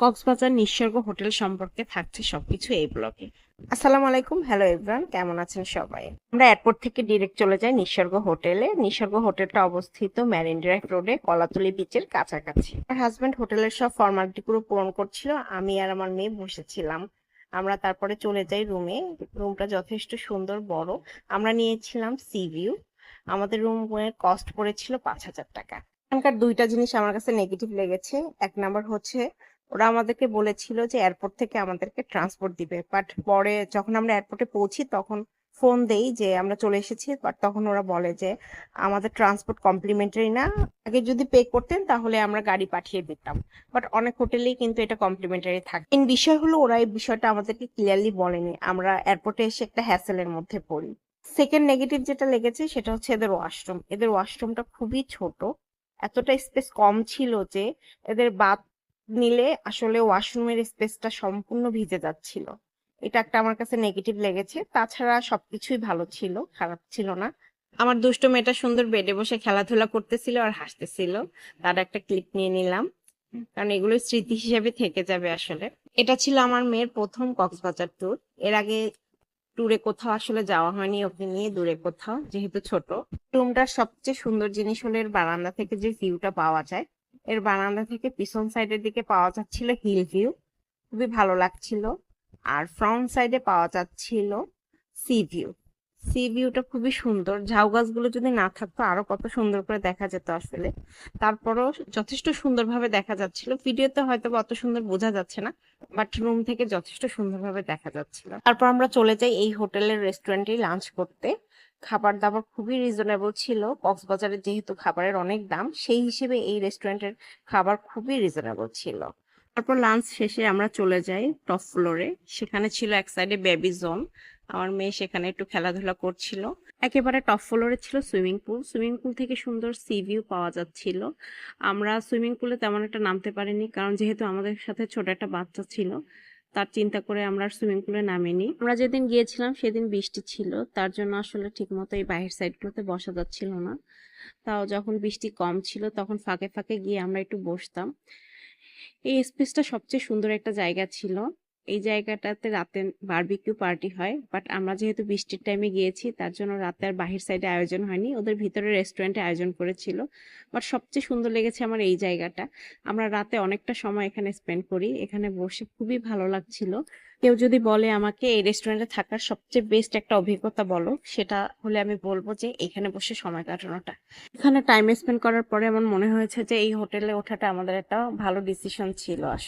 Cox's Bazar নিঃসর্গ hotel সম্পর্কে থাকছে সবকিছু এই ব্লগে। আসসালামু আলাইকুম, হ্যালো এভরিওয়ান, কেমন আছেন সবাই? আমরা এয়ারপোর্ট থেকে ডিরেক্ট চলে যাই নিঃসর্গ হোটেলে। নিঃসর্গ হোটেলটা অবস্থিত ম্যারিন ড্রাইভ রোডে কলাতলি বিচের কাছাকাছি। আমার হাজব্যান্ড হোটেলের সব ফর্মালিটি পুরো পূরণ করছিল, আমি আর আমার মেয়ে বসেছিলাম। আমরা তারপরে চলে যাই রুমে। রুমটা যথেষ্ট সুন্দর, বড়। আমরা নিয়েছিলাম সি ভিউ। আমাদের রুমের কস্ট পড়েছিল 5,000 টাকা। এখানকার দুইটা জিনিস আমার কাছে নেগেটিভ লেগেছে। এক নাম্বার হচ্ছে, ওরা আমাদেরকে বলেছিল যে এয়ারপোর্ট থেকে আমাদেরকে ট্রান্সপোর্ট দিবে, বাট পরে যখন আমরা এয়ারপোর্টে পৌঁছি তখন ফোন দেই যে আমরা চলে এসেছি, বাট তখন ওরা বলে যে আমাদের ট্রান্সপোর্ট কমপ্লিমেন্টারি না, আগে যদি পে করতেন তাহলে আমরা গাড়ি পাঠিয়ে দিতাম। বাট অনেক হোটেলেই কিন্তু এটা কমপ্লিমেন্টারি থাকে। মেন বিষয় হলো ওরা এই বিষয়টা আমাদেরকে ক্লিয়ারলি বলেনি, আমরা এয়ারপোর্টে এসে একটা হ্যাসেলের মধ্যে পড়ি। সেকেন্ড নেগেটিভ যেটা লেগেছে সেটা হচ্ছে এদের ওয়াশরুম। এদের ওয়াশরুমটা খুবই ছোট, এতটা স্পেস কম ছিল যে এদের বাথ নিলে আসলে ওয়াশরুমের স্পেসটা সম্পূর্ণ ভিজে যাচ্ছিল। এটা একটা আমার কাছে নেগেটিভ লেগেছে। তাছাড়া সবকিছুই ভালো ছিল, খারাপ ছিল না। আমার দুষ্ট মেয়েটা সুন্দর বেডে বসে খেলাধুলা করতেছিল আর হাসতেছিল, তার একটা ক্লিপ নিয়ে নিলাম, কারণ এগুলো স্মৃতি হিসেবে থেকে যাবে আসলে। এটা ছিল আমার মেয়ের প্রথম কক্সবাজার ট্যুর। এর আগে ট্যুরে কোথাও আসলে যাওয়া হয়নি ওকে নিয়ে, দূরে কোথাও, যেহেতু ছোট। রুমটার সবচেয়ে সুন্দর জিনিস হলো এর বারান্দা থেকে যে ভিউটা পাওয়া যায়। এর বারান্দা থেকে পিছন সাইডের দিকে পাওয়া যাচ্ছিল হিল ভিউ, খুবই ভালো লাগছিল। আর ফ্রন্ট সাইডে পাওয়া যাচ্ছিল সি ভিউ। সি ভিউটা খুবই সুন্দর, ঝাউ গাছগুলো যদি না থাকতো আরো কত সুন্দর করে দেখা যেত আসলে। তারপরও যথেষ্ট সুন্দরভাবে দেখা যাচ্ছিল। ভিডিওতে হয়তো বা অত সুন্দর বোঝা যাচ্ছে না, বাট রুম থেকে যথেষ্ট সুন্দরভাবে দেখা যাচ্ছিল। তারপর আমরা চলে যাই এই হোটেলের রেস্টুরেন্টে লাঞ্চ করতে। খাবার দাবার খুবই রিজনেবল ছিল। কক্সবাজারে যেহেতু খাবারের অনেক দাম, সেই হিসেবে এই রেস্টুরেন্টের খাবার খুবই রিজনেবল ছিল। তারপর লাঞ্চ শেষে আমরা চলে যাই টপ ফ্লোরে। সেখানে ছিল এক সাইডে বেবি জোন, আমার মেয়ে সেখানে একটু খেলাধুলা করছিল। একেবারে টপ ফ্লোরে ছিল সুইমিং পুল। সুইমিং পুল থেকে সুন্দর সি ভিউ পাওয়া যাচ্ছিল। আমরা সুইমিং পুলে তেমন একটা নামতে পারিনি, কারণ যেহেতু আমাদের সাথে ছোট একটা বাচ্চা ছিল, তার চিন্তা করে আমরা সুইমিং পুলে নামিনি। আমরা যেদিন গিয়েছিলাম সেদিন বৃষ্টি ছিল, তার জন্য আসলে ঠিক মতো এই বাহির সাইডগুলোতে বসা যাচ্ছিল না। তাও যখন বৃষ্টি কম ছিল তখন ফাঁকে ফাঁকে গিয়ে আমরা একটু বসতাম। এই স্পেসটা সবচেয়ে সুন্দর একটা জায়গা ছিল। এই জায়গাটাতে রাতে বারবিকিউ পার্টি হয়, বাট আমরা যেহেতু বৃষ্টির টাইমে গিয়েছি তার জন্য রাতে আর বাহির সাইডে আয়োজন হয়নি, ওদের ভিতরে রেস্টুরেন্টে আয়োজন করেছিল। বাট সবচেয়ে সুন্দর লেগেছে আমার এই জায়গাটা। আমরা রাতে অনেকটা সময় এখানে স্পেন্ড করি, এখানে বসে খুবই ভালো লাগছিল। কেউ যদি বলে আমাকে এই রেস্টুরেন্টে থাকার সবচেয়ে বেস্ট একটা অভিজ্ঞতা বলো, সেটা হলে আমি বলবো যে এখানে বসে সময় কাটানোটা। এখানে টাইম স্পেন্ড করার পরে আমার মনে হয়েছে যে এই হোটেলে ওঠাটা আমাদের একটা ভালো ডিসিশন ছিল আসলে।